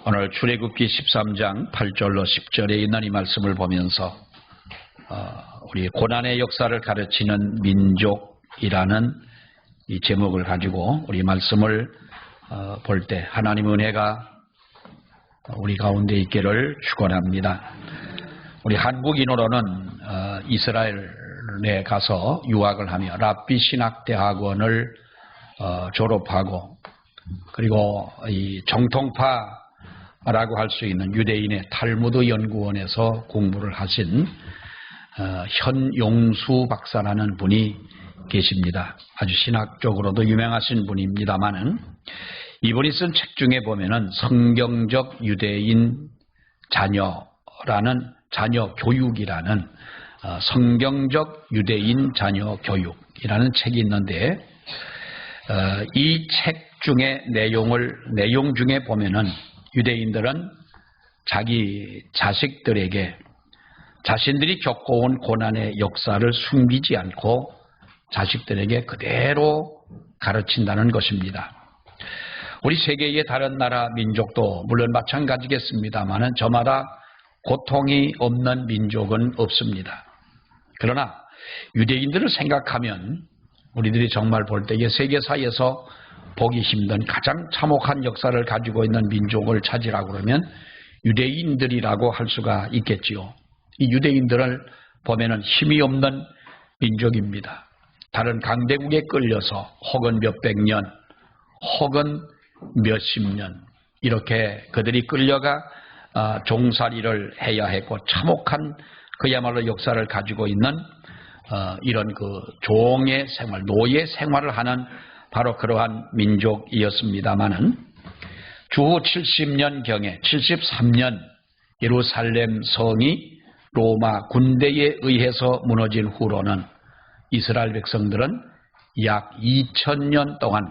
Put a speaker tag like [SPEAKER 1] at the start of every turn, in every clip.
[SPEAKER 1] 오늘 출애굽기 13장 8절로 10절에 있는 이 말씀을 보면서 우리 고난의 역사를 가르치는 민족이라는 이 제목을 가지고 우리 말씀을 볼 때 하나님의 은혜가 우리 가운데 있기를 축원합니다. 우리 한국인으로는 이스라엘에 가서 유학을 하며 랍비 신학대학원을 졸업하고 그리고 이 정통파라고 할 수 있는 유대인의 탈무드 연구원에서 공부를 하신 현용수 박사라는 분이 계십니다. 아주 신학적으로도 유명하신 분입니다만은 이분이 쓴 책 중에 보면은 성경적 유대인 자녀라는 자녀 교육이라는 성경적 유대인 자녀 교육이라는 책이 있는데 이 책 중에 내용 중에 보면은 유대인들은 자기 자식들에게 자신들이 겪어온 고난의 역사를 숨기지 않고 자식들에게 그대로 가르친다는 것입니다. 우리 세계의 다른 나라 민족도 물론 마찬가지겠습니다만은 저마다 고통이 없는 민족은 없습니다. 그러나 유대인들을 생각하면 우리들이 정말 볼 때에 세계사에서 보기 힘든 가장 참혹한 역사를 가지고 있는 민족을 찾으라고 그러면 유대인들이라고 할 수가 있겠지요. 이 유대인들을 보면은 힘이 없는 민족입니다. 다른 강대국에 끌려서 혹은 몇백 년 혹은 몇십 년 이렇게 그들이 끌려가 종살이를 해야 했고 참혹한 그야말로 역사를 가지고 있는 이런 그 종의 생활, 노예 생활을 하는 바로 그러한 민족이었습니다마는 주후 70년경에 73년 예루살렘 성이 로마 군대에 의해서 무너진 후로는 이스라엘 백성들은 약 2000년 동안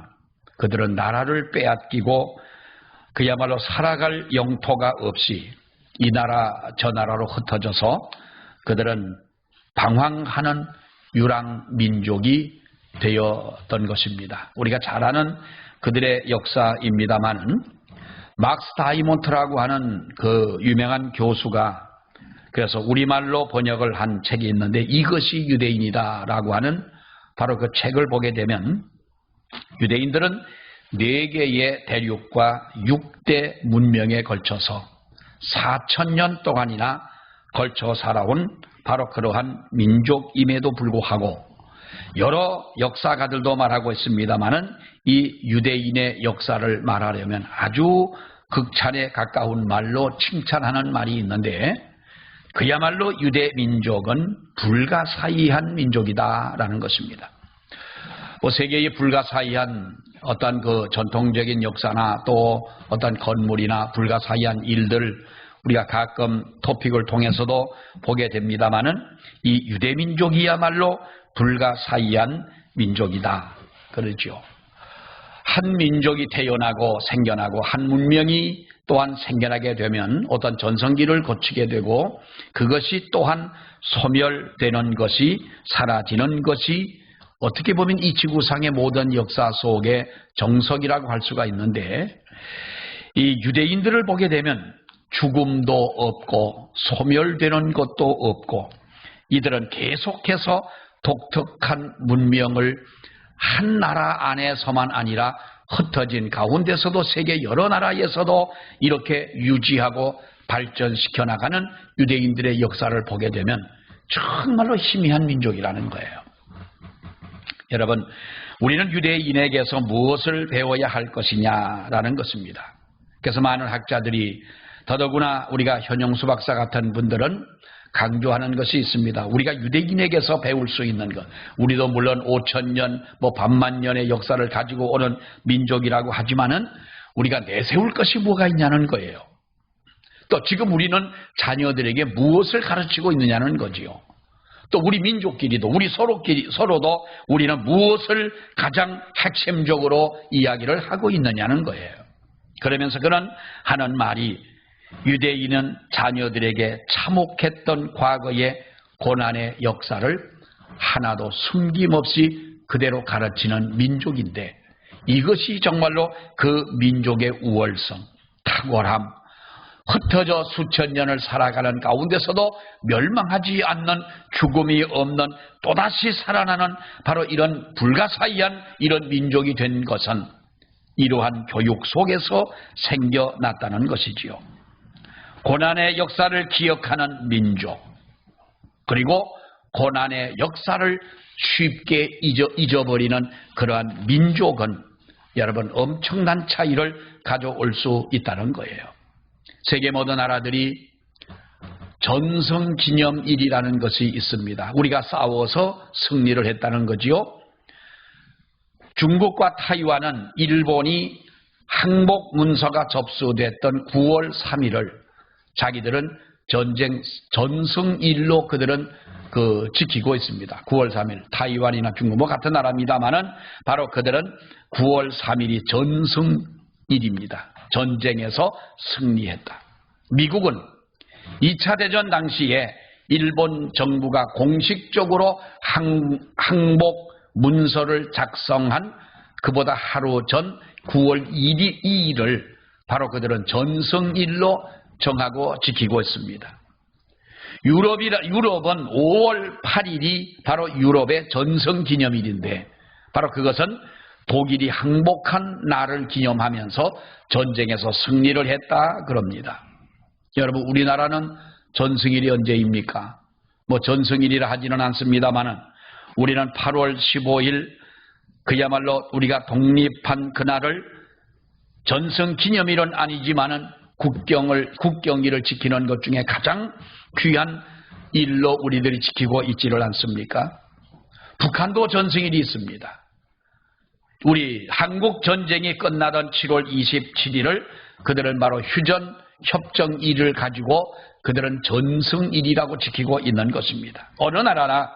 [SPEAKER 1] 그들은 나라를 빼앗기고 그야말로 살아갈 영토가 없이 이 나라 저 나라로 흩어져서 그들은 방황하는 유랑 민족이 되었던 것입니다. 우리가 잘 아는 그들의 역사입니다만은 막스 다이몬트라고 하는 그 유명한 교수가 그래서 우리말로 번역을 한 책이 있는데 이것이 유대인이다라고 하는 바로 그 책을 보게 되면 유대인들은 4개의 대륙과 6대 문명에 걸쳐서 4000년 동안이나 걸쳐 살아온 바로 그러한 민족임에도 불구하고 여러 역사가들도 말하고 있습니다만은 이 유대인의 역사를 말하려면 아주 극찬에 가까운 말로 칭찬하는 말이 있는데 그야말로 유대 민족은 불가사의한 민족이다라는 것입니다. 세계의 불가사의한 어떤 그 전통적인 역사나 또 어떤 건물이나 불가사의한 일들 우리가 가끔 토픽을 통해서도 보게 됩니다만은 이 유대 민족이야말로 불가사의한 민족이다 그러죠. 한 민족이 태어나고 생겨나고 한 문명이 또한 생겨나게 되면 어떤 전성기를 거치게 되고 그것이 또한 소멸되는 것이 사라지는 것이 어떻게 보면 이 지구상의 모든 역사 속의 정석이라고 할 수가 있는데 이 유대인들을 보게 되면 죽음도 없고 소멸되는 것도 없고 이들은 계속해서 독특한 문명을 한 나라 안에서만 아니라 흩어진 가운데서도 세계 여러 나라에서도 이렇게 유지하고 발전시켜 나가는 유대인들의 역사를 보게 되면 정말로 희미한 민족이라는 거예요. 여러분, 우리는 유대인에게서 무엇을 배워야 할 것이냐라는 것입니다. 그래서 많은 학자들이 더더구나 우리가 현용수 박사 같은 분들은 강조하는 것이 있습니다. 우리가 유대인에게서 배울 수 있는 것. 우리도 물론 5000년, 반만 년의 역사를 가지고 오는 민족이라고 하지만은 우리가 내세울 것이 뭐가 있냐는 거예요. 또 지금 우리는 자녀들에게 무엇을 가르치고 있느냐는 거지요. 또 우리 민족끼리도 우리 서로도 우리는 무엇을 가장 핵심적으로 이야기를 하고 있느냐는 거예요. 그러면서 그는 하는 말이 유대인은 자녀들에게 참혹했던 과거의 고난의 역사를 하나도 숨김없이 그대로 가르치는 민족인데 이것이 정말로 그 민족의 우월성, 탁월함, 흩어져 수천 년을 살아가는 가운데서도 멸망하지 않는, 죽음이 없는, 또다시 살아나는 바로 이런 불가사의한 이런 민족이 된 것은 이러한 교육 속에서 생겨났다는 것이지요. 고난의 역사를 기억하는 민족, 그리고 고난의 역사를 쉽게 잊어버리는 그러한 민족은 여러분 엄청난 차이를 가져올 수 있다는 거예요. 세계 모든 나라들이 전승기념일이라는 것이 있습니다. 우리가 싸워서 승리를 했다는 거지요. 중국과 타이완은 일본이 항복 문서가 접수됐던 9월 3일을 자기들은 전승일로 그들은 지키고 있습니다. 9월 3일. 타이완이나 중국 뭐 같은 나라입니다만은 바로 그들은 9월 3일이 전승일입니다. 전쟁에서 승리했다. 미국은 2차 대전 당시에 일본 정부가 공식적으로 항복 문서를 작성한 그보다 하루 전 9월 2일을 바로 그들은 전승일로 정하고 지키고 있습니다. 유럽은 5월 8일이 바로 유럽의 전승기념일인데 바로 그것은 독일이 항복한 날을 기념하면서 전쟁에서 승리를 했다 그럽니다. 여러분 우리나라는 전승일이 언제입니까? 뭐 전승일이라 하지는 않습니다만은 우리는 8월 15일 그야말로 우리가 독립한 그날을 전승기념일은 아니지만은 국경일을 지키는 것 중에 가장 귀한 일로 우리들이 지키고 있지를 않습니까? 북한도 전승일이 있습니다. 우리 한국 전쟁이 끝나던 7월 27일을 그들은 바로 휴전 협정일을 가지고 그들은 전승일이라고 지키고 있는 것입니다. 어느 나라나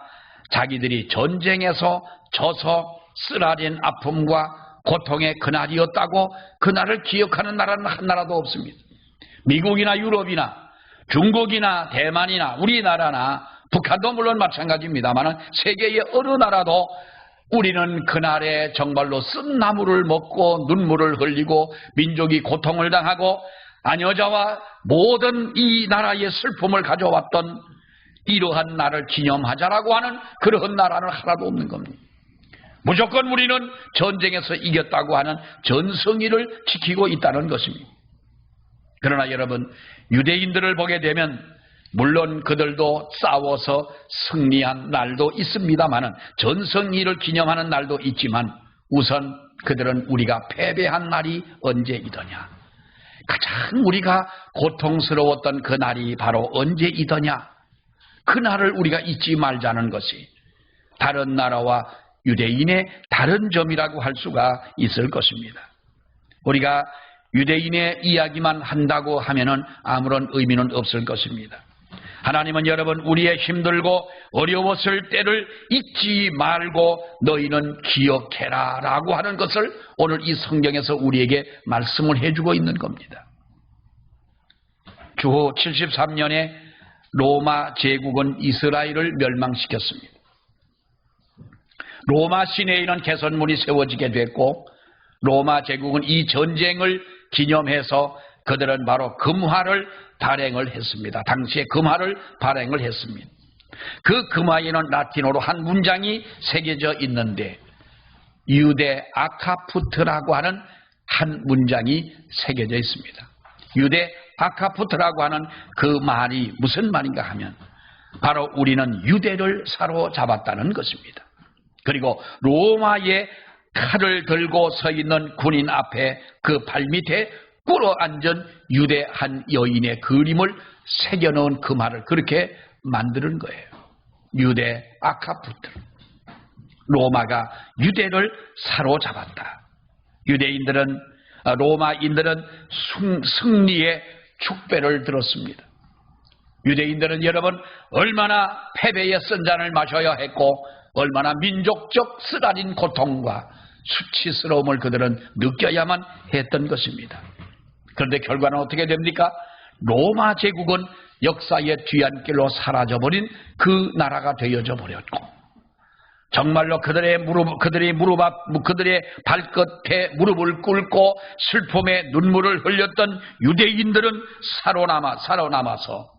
[SPEAKER 1] 자기들이 전쟁에서 져서 쓰라린 아픔과 고통의 그날이었다고 그날을 기억하는 나라는 한 나라도 없습니다. 미국이나 유럽이나 중국이나 대만이나 우리나라나 북한도 물론 마찬가지입니다만 세계의 어느 나라도 우리는 그날에 정말로 쓴 나무를 먹고 눈물을 흘리고 민족이 고통을 당하고 아녀자와 모든 이 나라의 슬픔을 가져왔던 이러한 날을 기념하자라고 하는 그러한 나라는 하나도 없는 겁니다. 무조건 우리는 전쟁에서 이겼다고 하는 전승일을 지키고 있다는 것입니다. 그러나 여러분 유대인들을 보게 되면 물론 그들도 싸워서 승리한 날도 있습니다만 전승일을 기념하는 날도 있지만 우선 그들은 우리가 패배한 날이 언제이더냐, 가장 우리가 고통스러웠던 그 날이 바로 언제이더냐, 그 날을 우리가 잊지 말자는 것이 다른 나라와 유대인의 다른 점이라고 할 수가 있을 것입니다. 우리가 유대인의 이야기만 한다고 하면은 아무런 의미는 없을 것입니다. 하나님은 여러분 우리의 힘들고 어려웠을 때를 잊지 말고 너희는 기억해라 라고 하는 것을 오늘 이 성경에서 우리에게 말씀을 해주고 있는 겁니다. 주후 73년에 로마 제국은 이스라엘을 멸망시켰습니다. 로마 시내에는 개선문이 세워지게 됐고 로마 제국은 이 전쟁을 기념해서 그들은 바로 금화를 발행을 했습니다. 당시에 금화를 발행을 했습니다. 그 금화에는 라틴어로 한 문장이 새겨져 있는데 유대 아카푸트라고 하는 한 문장이 새겨져 있습니다. 유대 아카푸트라고 하는 그 말이 무슨 말인가 하면 바로 우리는 유대를 사로잡았다는 것입니다. 그리고 로마의 칼을 들고 서 있는 군인 앞에 그 발밑에 꿇어앉은 유대 한 여인의 그림을 새겨놓은 그 말을 그렇게 만드는 거예요. 유대 아카푸트. 로마가 유대를 사로잡았다. 로마인들은 승리의 축배를 들었습니다. 유대인들은 여러분 얼마나 패배의 쓴잔을 마셔야 했고 얼마나 민족적 쓰라린 고통과 수치스러움을 그들은 느껴야만 했던 것입니다. 그런데 결과는 어떻게 됩니까? 로마 제국은 역사의 뒤안길로 사라져버린 그 나라가 되어져 버렸고 정말로 그들의 발끝에 무릎을 꿇고 슬픔에 눈물을 흘렸던 유대인들은 살아남아서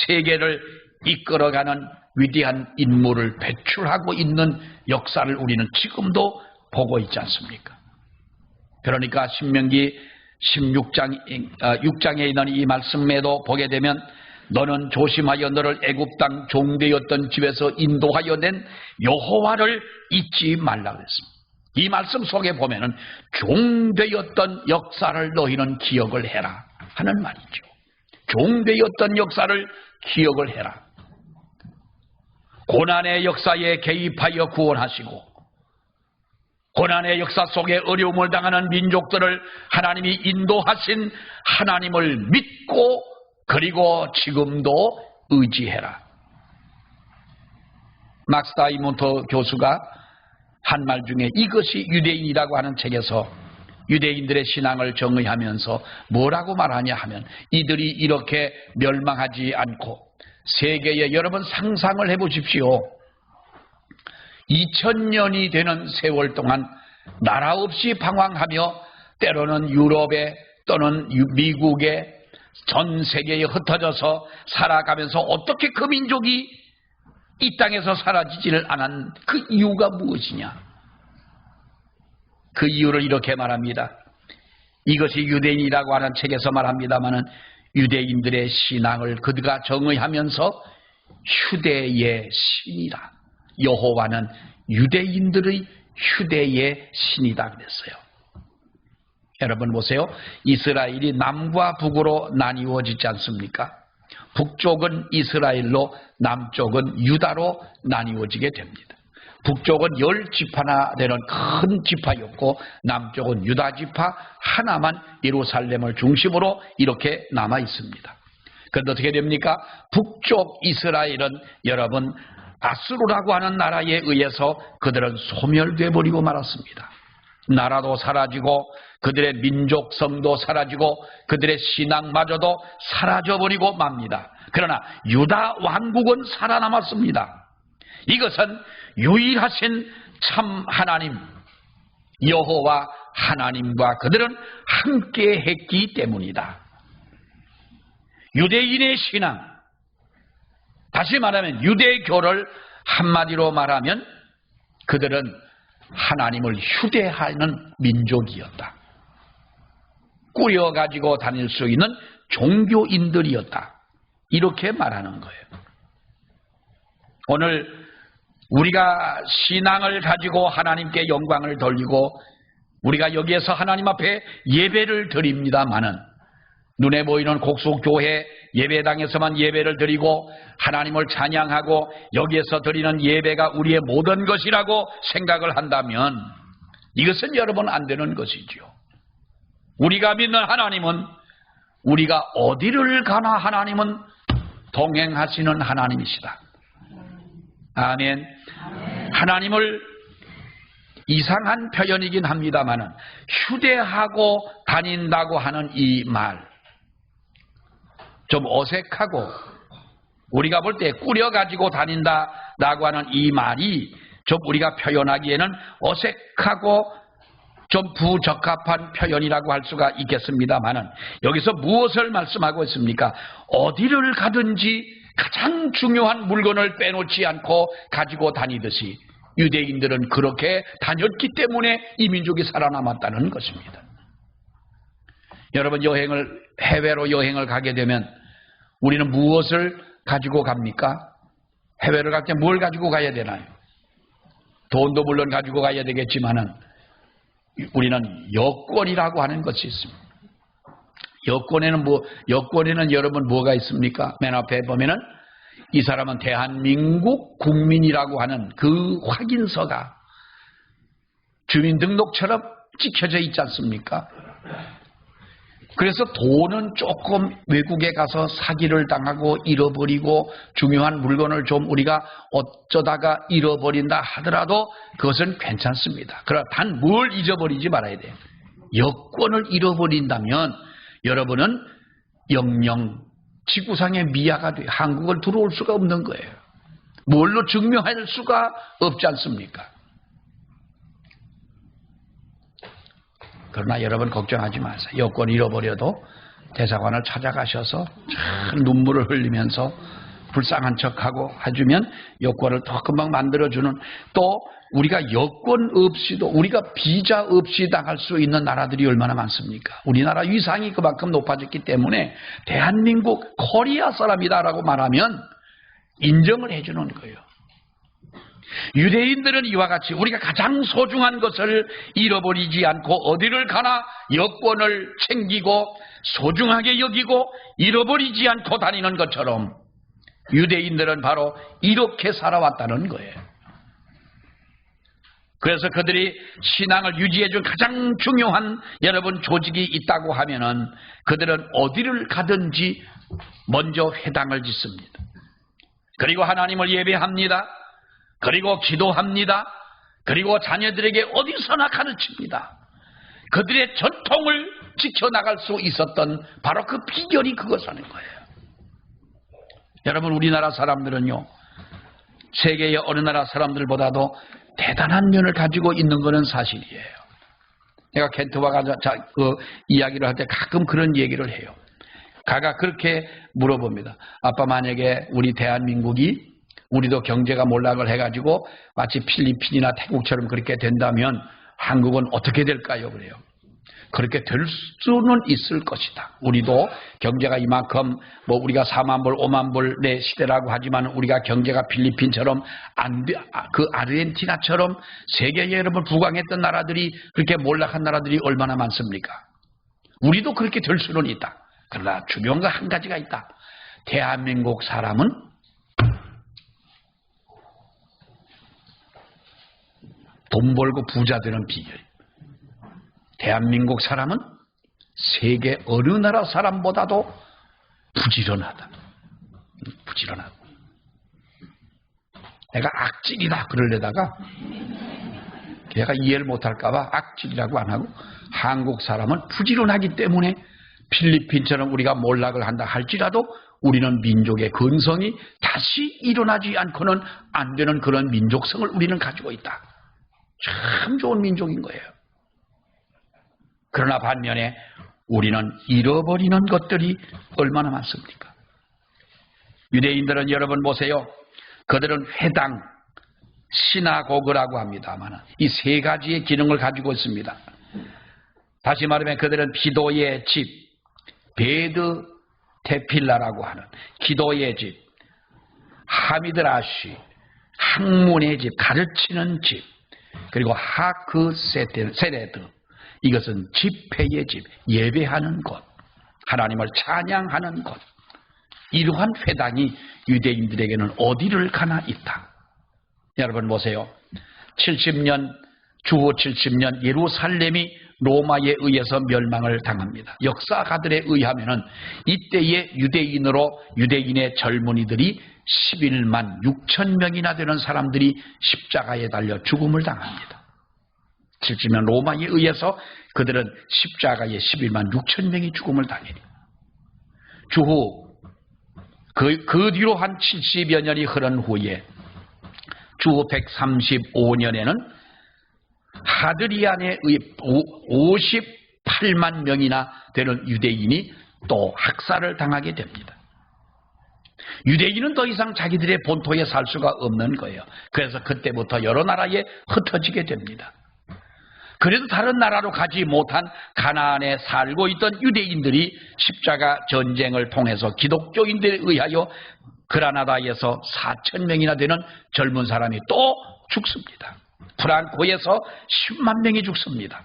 [SPEAKER 1] 세계를 이끌어가는 위대한 인물을 배출하고 있는 역사를 우리는 지금도 보고 있지 않습니까? 그러니까 신명기 6장에 있는 이 말씀에도 보게 되면 너는 조심하여 너를 애굽 땅 종되었던 집에서 인도하여 낸 여호와를 잊지 말라 그랬습니다. 이 말씀 속에 보면은 종되었던 역사를 너희는 기억을 해라 하는 말이죠. 종되었던 역사를 기억을 해라. 고난의 역사에 개입하여 구원하시고 고난의 역사 속에 어려움을 당하는 민족들을 하나님이 인도하신 하나님을 믿고 그리고 지금도 의지해라. 막스 다이몬트 교수가 한 말 중에 이것이 유대인이라고 하는 책에서 유대인들의 신앙을 정의하면서 뭐라고 말하냐 하면 이들이 이렇게 멸망하지 않고 세계에 여러분 상상을 해보십시오. 2000년이 되는 세월 동안 나라 없이 방황하며 때로는 유럽에 또는 미국에 전 세계에 흩어져서 살아가면서 어떻게 그 민족이 이 땅에서 사라지지를 않은 그 이유가 무엇이냐? 그 이유를 이렇게 말합니다. 이것이 유대인이라고 하는 책에서 말합니다마는 유대인들의 신앙을 그들가 정의하면서 휴대의 신이라. 여호와는 유대인들의 휴대의 신이다 그랬어요. 여러분 보세요. 이스라엘이 남과 북으로 나뉘어지지 않습니까? 북쪽은 이스라엘로 남쪽은 유다로 나뉘어지게 됩니다. 북쪽은 10지파나 되는 큰 지파였고 남쪽은 유다 지파 하나만 예루살렘을 중심으로 이렇게 남아 있습니다. 그런데 어떻게 됩니까? 북쪽 이스라엘은 여러분 아수르라고 하는 나라에 의해서 그들은 소멸돼 버리고 말았습니다. 나라도 사라지고 그들의 민족성도 사라지고 그들의 신앙마저도 사라져버리고 맙니다. 그러나 유다 왕국은 살아남았습니다. 이것은 유일하신 참 하나님 여호와 하나님과 그들은 함께 했기 때문이다. 유대인의 신앙, 다시 말하면 유대교를 한마디로 말하면 그들은 하나님을 휴대하는 민족이었다. 꾸려가지고 다닐 수 있는 종교인들이었다. 이렇게 말하는 거예요. 오늘 우리가 신앙을 가지고 하나님께 영광을 돌리고 우리가 여기에서 하나님 앞에 예배를 드립니다마는 눈에 보이는 곡숙교회 예배당에서만 예배를 드리고 하나님을 찬양하고 여기에서 드리는 예배가 우리의 모든 것이라고 생각을 한다면 이것은 여러분 안 되는 것이죠. 우리가 믿는 하나님은 우리가 어디를 가나 하나님은 동행하시는 하나님이시다. 아멘. 하나님을 이상한 표현이긴 합니다마는 휴대하고 다닌다고 하는 이 말 좀 어색하고 우리가 볼 때 꾸려가지고 다닌다라고 하는 이 말이 좀 우리가 표현하기에는 어색하고 좀 부적합한 표현이라고 할 수가 있겠습니다마는 여기서 무엇을 말씀하고 있습니까? 어디를 가든지 가장 중요한 물건을 빼놓지 않고 가지고 다니듯이 유대인들은 그렇게 다녔기 때문에 이 민족이 살아남았다는 것입니다. 여러분 해외로 여행을 가게 되면 우리는 무엇을 가지고 갑니까? 해외를 갈 때 뭘 가지고 가야 되나요? 돈도 물론 가지고 가야 되겠지만은 우리는 여권이라고 하는 것이 있습니다. 여권에는 여러분 뭐가 있습니까? 맨 앞에 보면은 이 사람은 대한민국 국민이라고 하는 그 확인서가 주민등록처럼 찍혀져 있지 않습니까? 그래서 돈은 조금 외국에 가서 사기를 당하고 잃어버리고 중요한 물건을 좀 우리가 어쩌다가 잃어버린다 하더라도 그것은 괜찮습니다. 그러나 단 뭘 잊어버리지 말아야 돼요. 여권을 잃어버린다면 여러분은 영영 지구상의 미아가 돼요. 한국을 들어올 수가 없는 거예요. 뭘로 증명할 수가 없지 않습니까? 그러나 여러분 걱정하지 마세요. 여권 잃어버려도 대사관을 찾아가셔서 참 눈물을 흘리면서 불쌍한 척하고 해주면 여권을 더 금방 만들어주는, 또 우리가 여권 없이도 우리가 비자 없이 당할 수 있는 나라들이 얼마나 많습니까? 우리나라 위상이 그만큼 높아졌기 때문에 대한민국 코리아 사람이다라고 말하면 인정을 해주는 거예요. 유대인들은 이와 같이 우리가 가장 소중한 것을 잃어버리지 않고 어디를 가나 여권을 챙기고 소중하게 여기고 잃어버리지 않고 다니는 것처럼 유대인들은 바로 이렇게 살아왔다는 거예요. 그래서 그들이 신앙을 유지해준 가장 중요한 여러분 조직이 있다고 하면은 그들은 어디를 가든지 먼저 회당을 짓습니다. 그리고 하나님을 예배합니다. 그리고 기도합니다. 그리고 자녀들에게 어디서나 가르칩니다. 그들의 전통을 지켜나갈 수 있었던 바로 그 비결이 그것이라는 거예요. 여러분, 우리나라 사람들은요, 세계의 어느 나라 사람들보다도 대단한 면을 가지고 있는 것은 사실이에요. 내가 켄트와 이야기를 할 때 가끔 그런 얘기를 해요. 가가 그렇게 물어봅니다. 아빠, 만약에 우리 대한민국이 우리도 경제가 몰락을 해가지고 마치 필리핀이나 태국처럼 그렇게 된다면 한국은 어떻게 될까요? 그래요. 그렇게 될 수는 있을 것이다. 우리도 경제가 이만큼 우리가 4만 불, 5만 불의 시대라고 하지만 우리가 경제가 필리핀처럼 그 아르헨티나처럼 세계에 여러분 부강했던 나라들이 그렇게 몰락한 나라들이 얼마나 많습니까? 우리도 그렇게 될 수는 있다. 그러나 중요한 거 한 가지가 있다. 대한민국 사람은 돈 벌고 부자 되는 비결. 대한민국 사람은 세계 어느 나라 사람보다도 부지런하다. 부지런하다. 내가 악질이다 그러려다가 걔가 이해를 못할까봐 악질이라고 안 하고, 한국 사람은 부지런하기 때문에 필리핀처럼 우리가 몰락을 한다 할지라도 우리는 민족의 근성이 다시 일어나지 않고는 안 되는 그런 민족성을 우리는 가지고 있다. 참 좋은 민족인 거예요. 그러나 반면에 우리는 잃어버리는 것들이 얼마나 많습니까? 유대인들은 여러분 보세요. 그들은 회당, 시나고그라고 합니다만 이 세 가지의 기능을 가지고 있습니다. 다시 말하면 그들은 기도의 집, 베드 테필라라고 하는 기도의 집, 하미드라시, 학문의 집, 가르치는 집, 그리고 하크 세레드, 이것은 집회의 집, 예배하는 곳, 하나님을 찬양하는 곳. 이러한 회당이 유대인들에게는 어디를 가나 있다. 여러분 보세요. 70년, 주후 70년 예루살렘이 로마에 의해서 멸망을 당합니다. 역사가들에 의하면은 이때의 유대인의 젊은이들이 11만 6천 명이나 되는 사람들이 십자가에 달려 죽음을 당합니다. 70년 로마에 의해서 그들은 십자가에 11만 6천 명이 죽음을 당해요. 주후 그 뒤로 한 70여 년이 흐른 후에 주후 135년에는 하드리안에 의해 58만 명이나 되는 유대인이 또 학살을 당하게 됩니다. 유대인은 더 이상 자기들의 본토에 살 수가 없는 거예요. 그래서 그때부터 여러 나라에 흩어지게 됩니다. 그래도 다른 나라로 가지 못한 가나안에 살고 있던 유대인들이 십자가 전쟁을 통해서 기독교인들에 의하여 그라나다에서 4천 명이나 되는 젊은 사람이 또 죽습니다. 프랑코에서 10만 명이 죽습니다.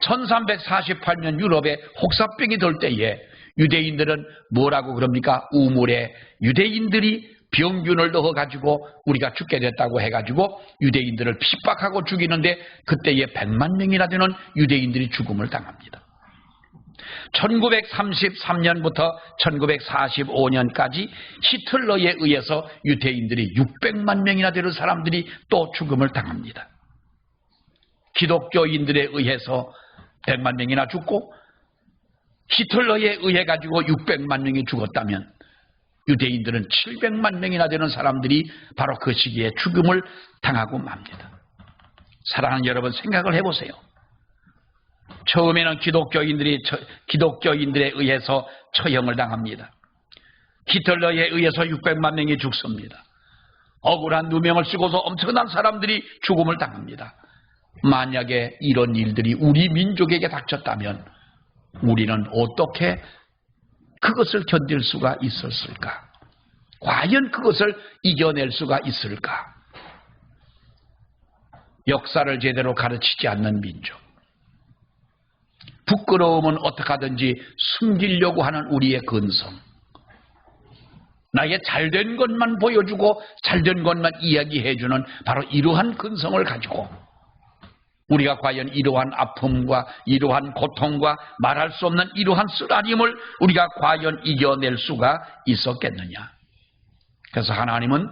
[SPEAKER 1] 1348년 유럽에 혹사병이 돌 때에 유대인들은 뭐라고 그럽니까? 우물에 유대인들이 병균을 넣어가지고 우리가 죽게 됐다고 해가지고 유대인들을 핍박하고 죽이는데 그때에 100만 명이나 되는 유대인들이 죽음을 당합니다. 1933년부터 1945년까지 히틀러에 의해서 유대인들이 600만 명이나 되는 사람들이 또 죽음을 당합니다. 기독교인들에 의해서 100만 명이나 죽고 히틀러에 의해 가지고 600만 명이 죽었다면 유대인들은 700만 명이나 되는 사람들이 바로 그 시기에 죽음을 당하고 맙니다. 사랑하는 여러분, 생각을 해보세요. 처음에는 기독교인들에 의해서 처형을 당합니다. 히틀러에 의해서 600만 명이 죽습니다. 억울한 누명을 쓰고서 엄청난 사람들이 죽음을 당합니다. 만약에 이런 일들이 우리 민족에게 닥쳤다면 우리는 어떻게 그것을 견딜 수가 있었을까? 과연 그것을 이겨낼 수가 있을까? 역사를 제대로 가르치지 않는 민족. 부끄러움은 어떻게 하든지 숨기려고 하는 우리의 근성. 나의 잘된 것만 보여주고 잘된 것만 이야기해주는 바로 이러한 근성을 가지고 우리가 과연 이러한 아픔과 이러한 고통과 말할 수 없는 이러한 쓰라림을 우리가 과연 이겨낼 수가 있었겠느냐. 그래서 하나님은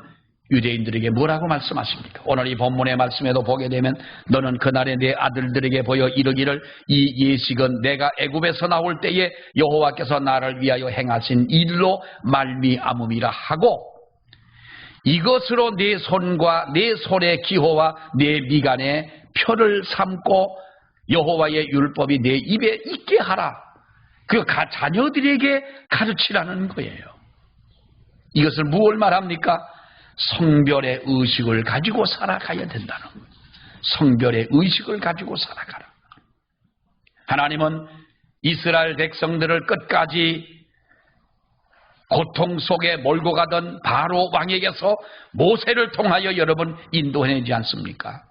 [SPEAKER 1] 유대인들에게 뭐라고 말씀하십니까? 오늘 이 본문의 말씀에도 보게 되면 너는 그날에 내 아들들에게 보여 이르기를 이 예식은 내가 애굽에서 나올 때에 여호와께서 나를 위하여 행하신 일로 말미암음이라 하고 이것으로 내 손과 내 손의 기호와 내 미간에 표를 삼고 여호와의 율법이 내 입에 있게 하라. 그 자녀들에게 가르치라는 거예요. 이것을 무엇을 말합니까? 성별의 의식을 가지고 살아가야 된다는 거예요. 성별의 의식을 가지고 살아가라. 하나님은 이스라엘 백성들을 끝까지 고통 속에 몰고 가던 바로 왕에게서 모세를 통하여 여러분 인도해내지 않습니까?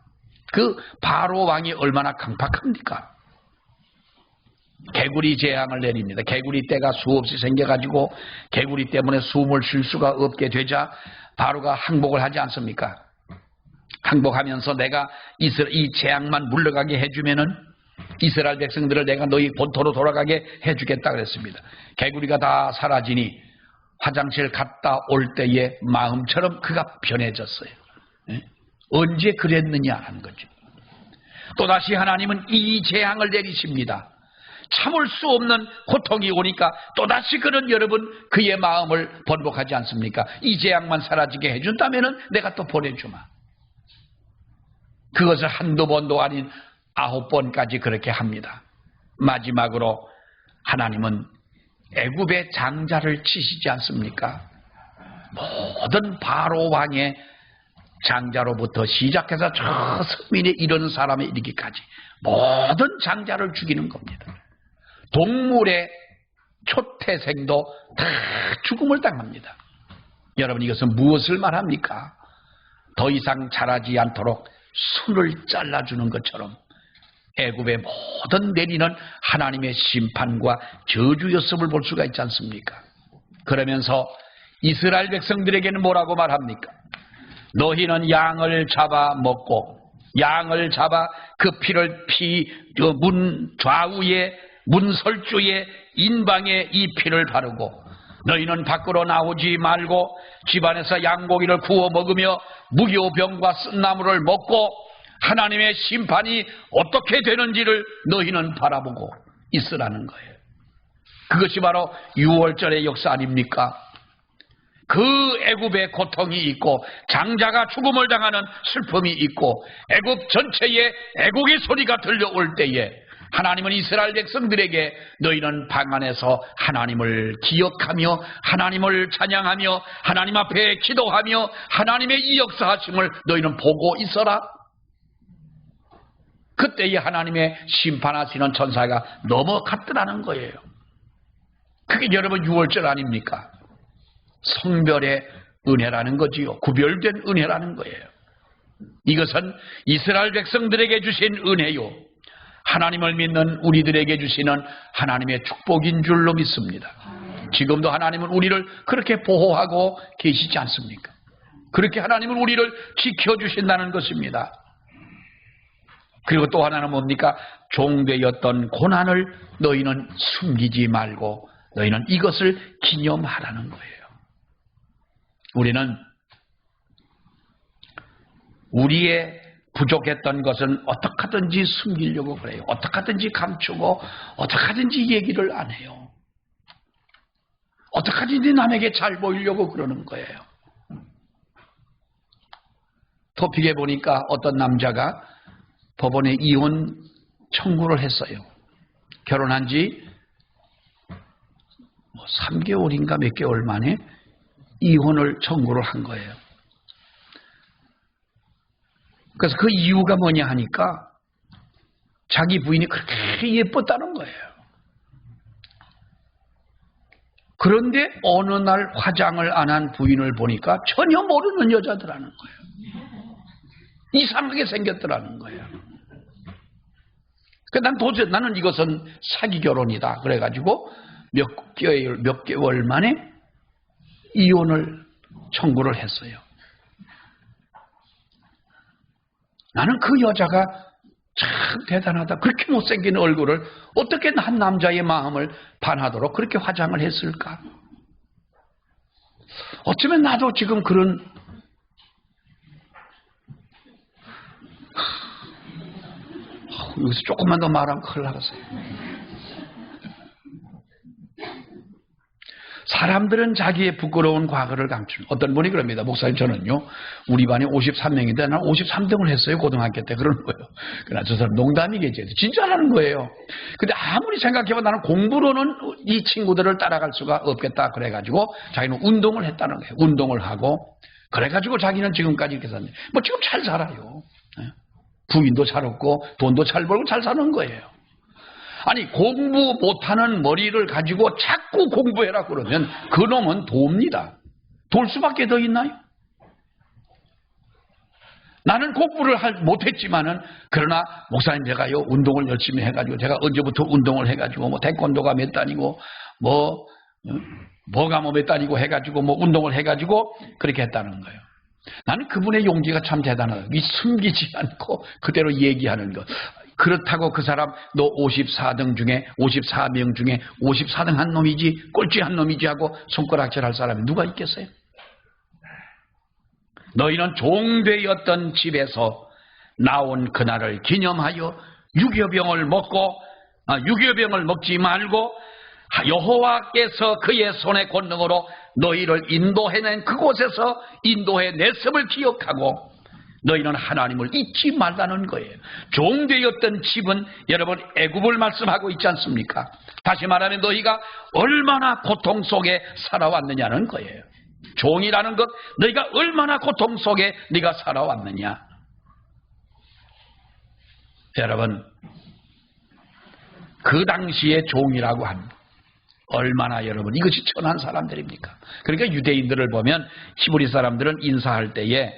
[SPEAKER 1] 그 바로 왕이 얼마나 강팍합니까? 개구리 재앙을 내립니다. 개구리 떼가 수없이 생겨가지고 개구리 때문에 숨을 쉴 수가 없게 되자 바로가 항복을 하지 않습니까? 항복하면서 내가 이 재앙만 물러가게 해주면은 이스라엘 백성들을 내가 너희 본토로 돌아가게 해주겠다 그랬습니다. 개구리가 다 사라지니 화장실 갔다 올 때의 마음처럼 그가 변해졌어요. 언제 그랬느냐 하는 거죠. 또다시 하나님은 이 재앙을 내리십니다. 참을 수 없는 고통이 오니까 또다시 그는 여러분 그의 마음을 번복하지 않습니까? 이 재앙만 사라지게 해준다면 내가 또 보내주마. 그것을 한두 번도 아닌 9번까지 그렇게 합니다. 마지막으로 하나님은 애굽의 장자를 치시지 않습니까? 모든 바로 왕의 장자로부터 시작해서 저 서민에 이르는 사람에 이르기까지 모든 장자를 죽이는 겁니다. 동물의 초태생도 다 죽음을 당합니다. 여러분 이것은 무엇을 말합니까? 더 이상 자라지 않도록 순을 잘라주는 것처럼 애굽의 모든 내리는 하나님의 심판과 저주였음을 볼 수가 있지 않습니까? 그러면서 이스라엘 백성들에게는 뭐라고 말합니까? 너희는 양을 잡아 먹고 양을 잡아 그 피를 문 좌우에 문설주에 인방에 이 피를 바르고 너희는 밖으로 나오지 말고 집안에서 양고기를 구워 먹으며 무교병과 쓴나물을 먹고 하나님의 심판이 어떻게 되는지를 너희는 바라보고 있으라는 거예요. 그것이 바로 6월절의 역사 아닙니까? 그 애굽의 고통이 있고 장자가 죽음을 당하는 슬픔이 있고 애굽 전체에 애국의 소리가 들려올 때에 하나님은 이스라엘 백성들에게 너희는 방 안에서 하나님을 기억하며 하나님을 찬양하며 하나님 앞에 기도하며 하나님의 이 역사하심을 너희는 보고 있어라. 그때에 하나님의 심판하시는 천사가 넘어갔더라는 거예요. 그게 여러분 6월절 아닙니까? 성별의 은혜라는 거지요. 구별된 은혜라는 거예요. 이것은 이스라엘 백성들에게 주신 은혜요. 하나님을 믿는 우리들에게 주시는 하나님의 축복인 줄로 믿습니다. 지금도 하나님은 우리를 그렇게 보호하고 계시지 않습니까? 그렇게 하나님은 우리를 지켜주신다는 것입니다. 그리고 또 하나는 뭡니까? 종되었던 고난을 너희는 숨기지 말고 너희는 이것을 기념하라는 거예요. 우리는 우리의 부족했던 것은 어떻게 하든지 숨기려고 그래요. 어떻게 하든지 감추고 어떻게 하든지 얘기를 안 해요. 어떡하지? 네 남에게 잘 보이려고 그러는 거예요. 토픽에 보니까 어떤 남자가 법원에 이혼 청구를 했어요. 결혼한 지 3개월인가 몇 개월 만에 이혼을 청구를 한 거예요. 그래서 그 이유가 뭐냐 하니까 자기 부인이 그렇게 예뻤다는 거예요. 그런데 어느 날 화장을 안 한 부인을 보니까 전혀 모르는 여자더라는 거예요. 이상하게 생겼더라는 거예요. 나는 이것은 사기 결혼이다. 그래가지고 몇 개월 만에 이혼을 청구를 했어요. 나는 그 여자가 참 대단하다. 그렇게 못생긴 얼굴을 어떻게 한 남자의 마음을 반하도록 그렇게 화장을 했을까? 어쩌면 나도 지금 그런 여기서 조금만 더 말하면 큰일 나겠어요. 사람들은 자기의 부끄러운 과거를 감추는. 어떤 분이 그럽니다. 목사님, 저는요 우리 반에 53명인데 난 53등을 했어요. 고등학교 때. 그러는 거예요. 그러나 저 사람 농담이겠지. 진짜라는 거예요. 근데 아무리 생각해봐 나는 공부로는 이 친구들을 따라갈 수가 없겠다. 그래가지고 자기는 운동을 했다는 거예요. 운동을 하고 그래가지고 자기는 지금까지 이렇게 샀네. 뭐 지금 잘 살아요. 부인도 잘 얻고 돈도 잘 벌고 잘 사는 거예요. 아니 공부 못하는 머리를 가지고 자꾸 공부해라 그러면 그놈은 돕니다. 돌 수밖에 더 있나요? 나는 공부를 못했지만은 그러나 목사님 제가요 운동을 열심히 해가지고 제가 언제부터 운동을 해가지고 뭐 태권도가 몇 단이고 뭐가 몇 단이고 해가지고 뭐 운동을 해가지고 그렇게 했다는 거예요. 나는 그분의 용기가 참 대단하다. 숨기지 않고 그대로 얘기하는 것. 그렇다고 그 사람 너 54명 중에 54등 한 놈이지 꼴찌 한 놈이지 하고 손가락질할 사람이 누가 있겠어요? 너희는 종되었던 집에서 나온 그날을 기념하여 유교병을 먹지 말고 여호와께서 그의 손의 권능으로 너희를 인도해낸 그곳에서 인도해냈음을 기억하고 너희는 하나님을 잊지 말라는 거예요. 종되었던 집은 여러분 애굽을 말씀하고 있지 않습니까? 다시 말하면 너희가 얼마나 고통 속에 살아왔느냐는 거예요. 종이라는 것 너희가 얼마나 고통 속에 네가 살아왔느냐. 여러분 그 당시에 종이라고 합니다. 얼마나 여러분 이것이 천한 사람들입니까? 그러니까 유대인들을 보면 히브리 사람들은 인사할 때에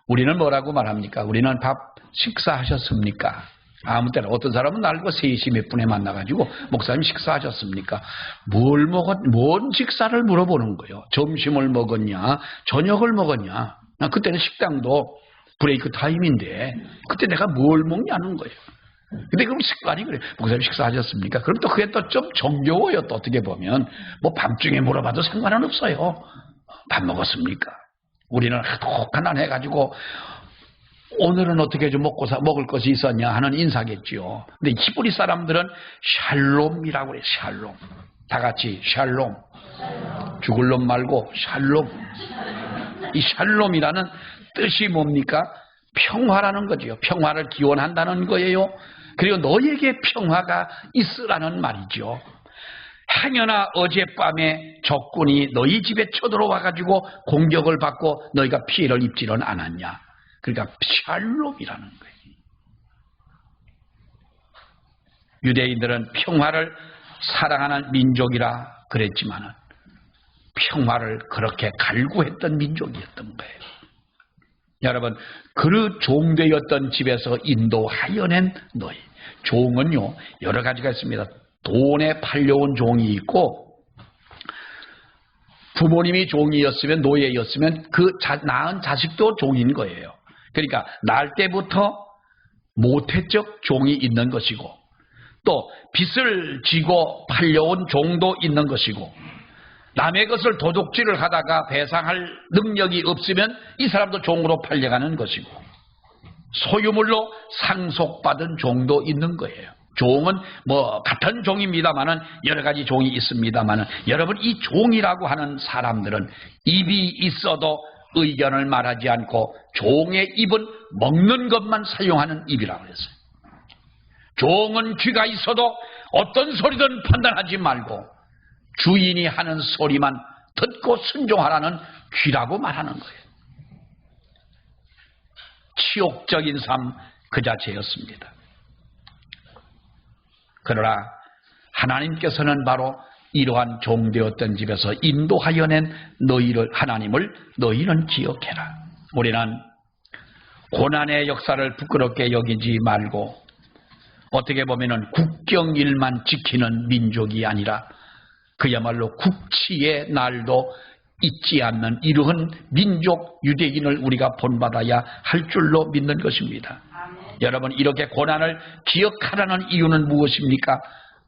[SPEAKER 1] 우리는 뭐라고 말합니까? 우리는 밥 식사하셨습니까? 아무 때나 어떤 사람은 날고 3시 몇 분에 만나가지고 목사님 식사하셨습니까? 뭔 식사를 물어보는 거예요. 점심을 먹었냐? 저녁을 먹었냐? 그때는 식당도 브레이크 타임인데 그때 내가 뭘 먹냐는 거예요. 근데 그럼 습관이 그래요. 목사님 식사하셨습니까? 그럼 또 그게 또 좀 정겨워요. 또 어떻게 보면 뭐 밤중에 물어봐도 상관은 없어요. 밥 먹었습니까? 우리는 하도 해가지고 오늘은 어떻게 좀 먹을 것이 있었냐 하는 인사겠지요. 근데 히브리 사람들은 샬롬이라고 그래요. 샬롬. 다 같이 샬롬. 죽을 놈 말고 샬롬. 이 샬롬이라는 뜻이 뭡니까? 평화라는 거지요. 평화를 기원한다는 거예요. 그리고 너에게 평화가 있으라는 말이죠. 행여나 어젯밤에 적군이 너희 집에 쳐들어와가지고 공격을 받고 너희가 피해를 입지는 않았냐. 그러니까 샬롬이라는 거예요. 유대인들은 평화를 사랑하는 민족이라 그랬지만은 평화를 그렇게 갈구했던 민족이었던 거예요. 여러분, 그 종되었던 집에서 인도하여낸 너희. 종은요 여러 가지가 있습니다. 돈에 팔려온 종이 있고 부모님이 종이었으면 노예였으면 그 낳은 자식도 종인 거예요. 그러니까 낳을 때부터 모태적 종이 있는 것이고 또 빚을 지고 팔려온 종도 있는 것이고 남의 것을 도둑질을 하다가 배상할 능력이 없으면 이 사람도 종으로 팔려가는 것이고 소유물로 상속받은 종도 있는 거예요. 종은 뭐 같은 종입니다만은 여러 가지 종이 있습니다만은 여러분 이 종이라고 하는 사람들은 입이 있어도 의견을 말하지 않고 종의 입은 먹는 것만 사용하는 입이라고 했어요. 종은 귀가 있어도 어떤 소리든 판단하지 말고 주인이 하는 소리만 듣고 순종하라는 귀라고 말하는 거예요. 치욕적인 삶 그 자체였습니다. 그러나 하나님께서는 바로 이러한 종되었던 집에서 인도하여 낸 하나님을 너희는 기억해라. 우리는 고난의 역사를 부끄럽게 여기지 말고 어떻게 보면은 국경일만 지키는 민족이 아니라 그야말로 국치의 날도 잊지 않는 이러한 민족 유대인을 우리가 본받아야 할 줄로 믿는 것입니다. 여러분 이렇게 고난을 기억하라는 이유는 무엇입니까?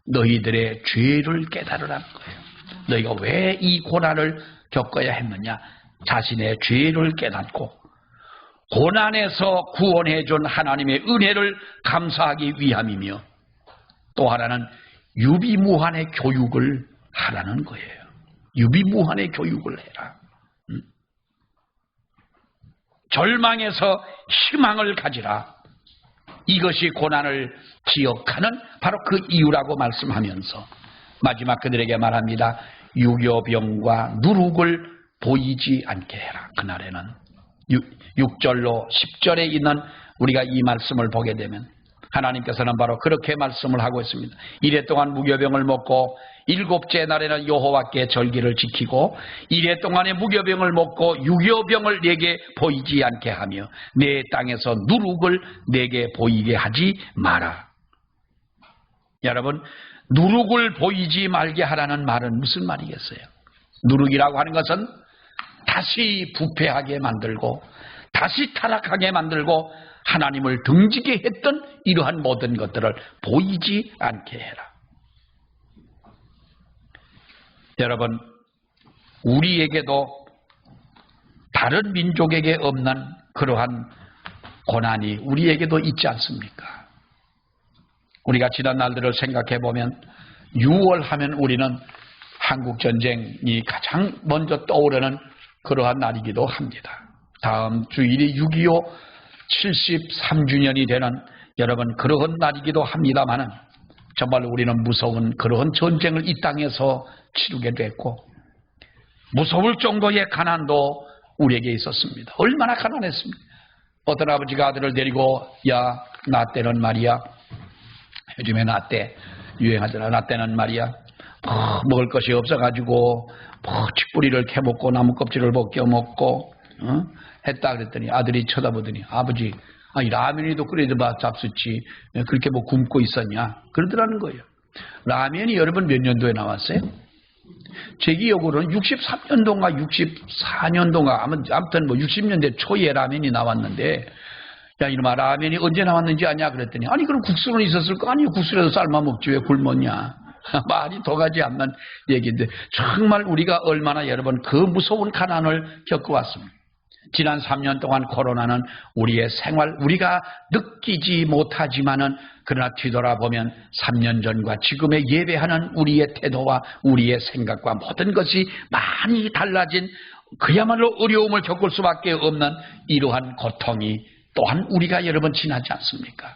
[SPEAKER 1] 너희들의 죄를 깨달으라는 거예요. 너희가 왜 이 고난을 겪어야 했느냐? 자신의 죄를 깨닫고 고난에서 구원해 준 하나님의 은혜를 감사하기 위함이며 또 하나는 유비무한의 교육을 하라는 거예요. 유비무한의 교육을 해라. 절망에서 희망을 가지라. 이것이 고난을 기억하는 바로 그 이유라고 말씀하면서 마지막 그들에게 말합니다. 유교병과 누룩을 보이지 않게 해라. 그날에는 6절로 10절에 있는 우리가 이 말씀을 보게 되면 하나님께서는 바로 그렇게 말씀을 하고 있습니다. 이래 동안 무교병을 먹고 일곱째 날에는 여호와께 절기를 지키고 이래 동안에 무교병을 먹고 유교병을 내게 보이지 않게 하며 내 땅에서 누룩을 내게 보이게 하지 마라. 여러분 누룩을 보이지 말게 하라는 말은 무슨 말이겠어요? 누룩이라고 하는 것은 다시 부패하게 만들고 다시 타락하게 만들고 하나님을 등지게 했던 이러한 모든 것들을 보이지 않게 해라. 여러분 우리에게도 다른 민족에게 없는 그러한 고난이 우리에게도 있지 않습니까? 우리가 지난 날들을 생각해 보면 6월 하면 우리는 한국전쟁이 가장 먼저 떠오르는 그러한 날이기도 합니다. 다음 주일이 6.25 73주년이 되는 여러분 그러한 날이기도 합니다만은 정말 우리는 무서운 그러한 전쟁을 이 땅에서 치르게 됐고 무서울 정도의 가난도 우리에게 있었습니다. 얼마나 가난했습니까? 어떤 아버지가 아들을 데리고 야 나 때는 말이야 요즘에 나 때 유행하잖아. 나 때는 말이야 먹을 것이 없어가지고 칡뿌리를 캐먹고 나무 껍질을 벗겨 먹고 했다 그랬더니 아들이 쳐다보더니 아버지 아니 라면이도 끓여봐 잡수지 그렇게 뭐 굶고 있었냐 그러더라는 거예요. 라면이 여러분 몇 년도에 나왔어요? 제 기억으로는 63년도인가 64년도인가 아무튼 뭐 60년대 초에 라면이 나왔는데 야 이놈아 라면이 언제 나왔는지 아냐 그랬더니 아니 그럼 국수는 있었을 거 아니에요. 국수라도 삶아 먹지 왜 굶었냐. 말이 더가지 않는 얘기인데 정말 우리가 얼마나 여러분 그 무서운 가난을 겪어왔습니다. 지난 3년 동안 코로나는 우리의 생활 우리가 느끼지 못하지만은 그러나 뒤돌아보면 3년 전과 지금의 예배하는 우리의 태도와 우리의 생각과 모든 것이 많이 달라진 그야말로 어려움을 겪을 수밖에 없는 이러한 고통이 또한 우리가 여러분 지나지 않습니까?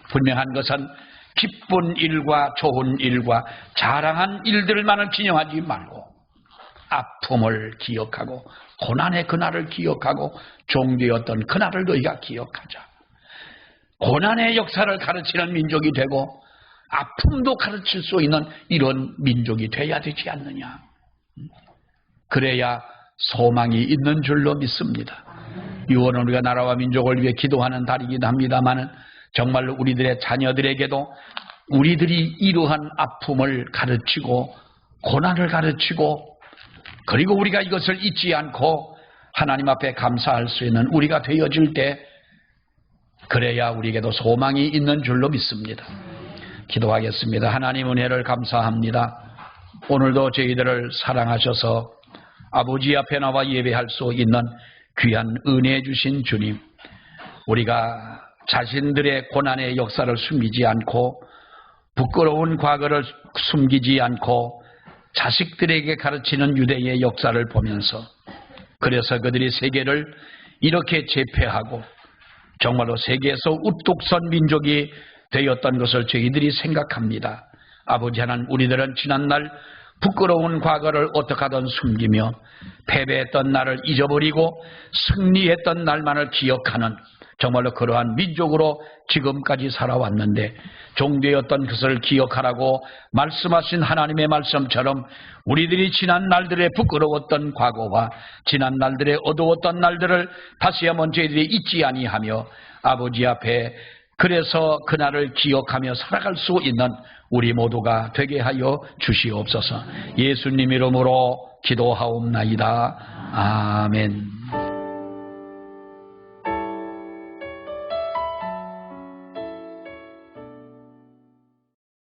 [SPEAKER 1] 분명한 것은 기쁜 일과 좋은 일과 자랑한 일들만을 기념하지 말고 아픔을 기억하고 고난의 그날을 기억하고 종되었던 그날을 너희가 기억하자. 고난의 역사를 가르치는 민족이 되고 아픔도 가르칠 수 있는 이런 민족이 돼야 되지 않느냐. 그래야 소망이 있는 줄로 믿습니다. 6월은 우리가 나라와 민족을 위해 기도하는 달이기도 합니다만은 정말로 우리들의 자녀들에게도 우리들이 이러한 아픔을 가르치고 고난을 가르치고 그리고 우리가 이것을 잊지 않고 하나님 앞에 감사할 수 있는 우리가 되어질 때 그래야 우리에게도 소망이 있는 줄로 믿습니다. 기도하겠습니다. 하나님 은혜를 감사합니다. 오늘도 저희들을 사랑하셔서 아버지 앞에 나와 예배할 수 있는 귀한 은혜 주신 주님, 우리가 자신들의 고난의 역사를 숨기지 않고 부끄러운 과거를 숨기지 않고 자식들에게 가르치는 유대의 역사를 보면서, 그래서 그들이 세계를 이렇게 제패하고 정말로 세계에서 우뚝 선 민족이 되었던 것을 저희들이 생각합니다. 아버지 하나님, 우리들은 지난날 부끄러운 과거를 어떻게 하든 숨기며 패배했던 날을 잊어버리고 승리했던 날만을 기억하는 정말로 그러한 민족으로 지금까지 살아왔는데, 종되었던 것을 기억하라고 말씀하신 하나님의 말씀처럼 우리들이 지난 날들의 부끄러웠던 과거와 지난 날들의 어두웠던 날들을 다시 한번 저희들이 잊지 아니하며 아버지 앞에 그래서 그날을 기억하며 살아갈 수 있는 우리 모두가 되게 하여 주시옵소서. 예수님 이름으로 기도하옵나이다. 아멘.